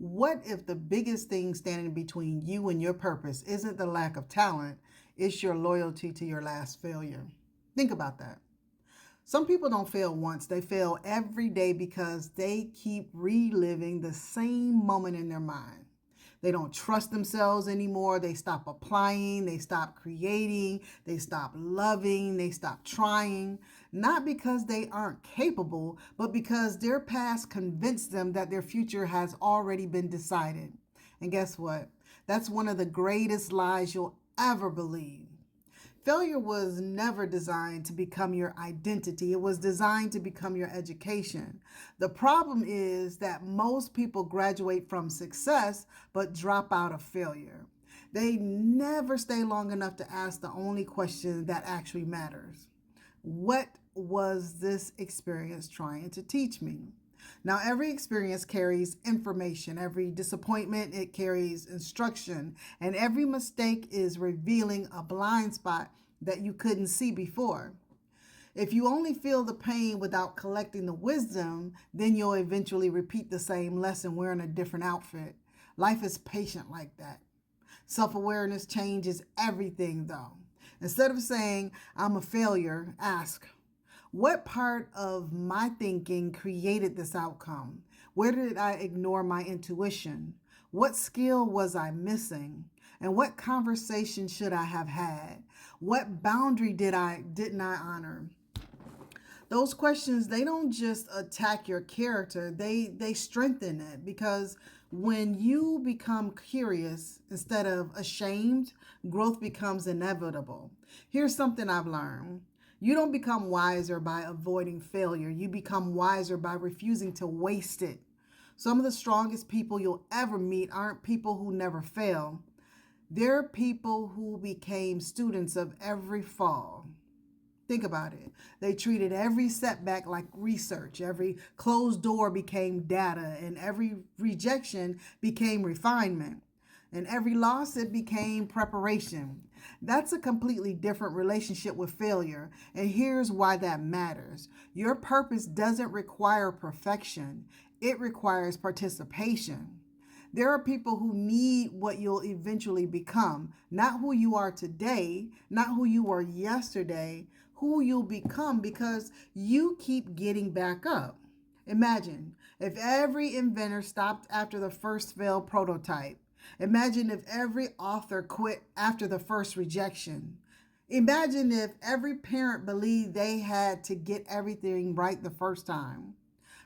What if the biggest thing standing between you and your purpose isn't the lack of talent, it's your loyalty to your last failure? Think about that. Some people don't fail once, they fail every day because they keep reliving the same moment in their mind. They don't trust themselves anymore. They stop applying. They stop creating. They stop loving. They stop trying. Not because they aren't capable, but because their past convinced them that their future has already been decided. And guess what? That's one of the greatest lies you'll ever believe. Failure was never designed to become your identity. It was designed to become your education. The problem is that most people graduate from success but drop out of failure. They never stay long enough to ask the only question that actually matters. What was this experience trying to teach me? Now, every experience carries information. Every disappointment, it carries instruction. And every mistake is revealing a blind spot that you couldn't see before. If you only feel the pain without collecting the wisdom, then you'll eventually repeat the same lesson wearing a different outfit. Life is patient like that. Self-awareness changes everything, though. Instead of saying, I'm a failure, ask, what part of my thinking created this outcome? Where did I ignore my intuition? What skill was I missing? And what conversation should I have had? What boundary didn't I honor? Those questions, they don't just attack your character, they strengthen it, because when you become curious instead of ashamed, growth becomes inevitable. Here's something I've learned. You don't become wiser by avoiding failure. You become wiser by refusing to waste it. Some of the strongest people you'll ever meet aren't people who never fail. They're people who became students of every fall. Think about it. They treated every setback like research. Every closed door became data, and every rejection became refinement. And every loss, it became preparation. That's a completely different relationship with failure. And here's why that matters. Your purpose doesn't require perfection. It requires participation. There are people who need what you'll eventually become, not who you are today, not who you were yesterday, who you'll become because you keep getting back up. Imagine if every inventor stopped after the first failed prototype. Imagine if every author quit after the first rejection. Imagine if every parent believed they had to get everything right the first time.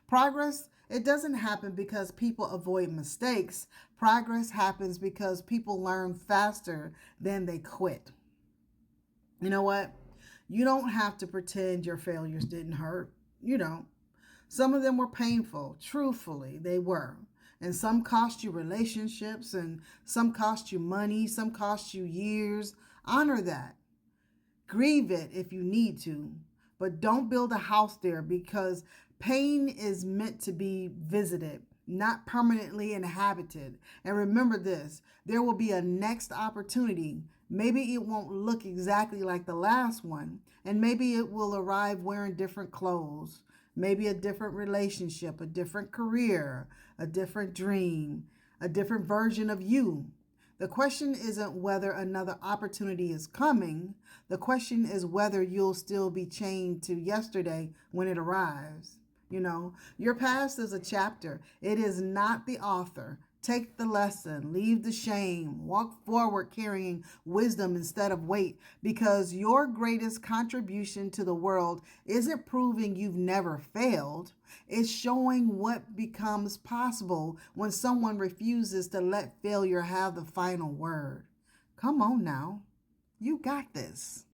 Progress, it doesn't happen because people avoid mistakes. Progress happens because people learn faster than they quit. You know what? You don't have to pretend your failures didn't hurt. You don't. Some of them were painful. Truthfully, they were. And some cost you relationships, and some cost you money, some cost you years. Honor that. Grieve it if you need to, but don't build a house there, because pain is meant to be visited, not permanently inhabited. And remember this, there will be a next opportunity. Maybe it won't look exactly like the last one, and maybe it will arrive wearing different clothes. Maybe a different relationship, a different career, a different dream, a different version of you. The question isn't whether another opportunity is coming. The question is whether you'll still be chained to yesterday when it arrives. Your past is a chapter. It is not the author. Take the lesson, leave the shame, walk forward carrying wisdom instead of weight, because your greatest contribution to the world isn't proving you've never failed. It's showing what becomes possible when someone refuses to let failure have the final word. Come on now. You got this.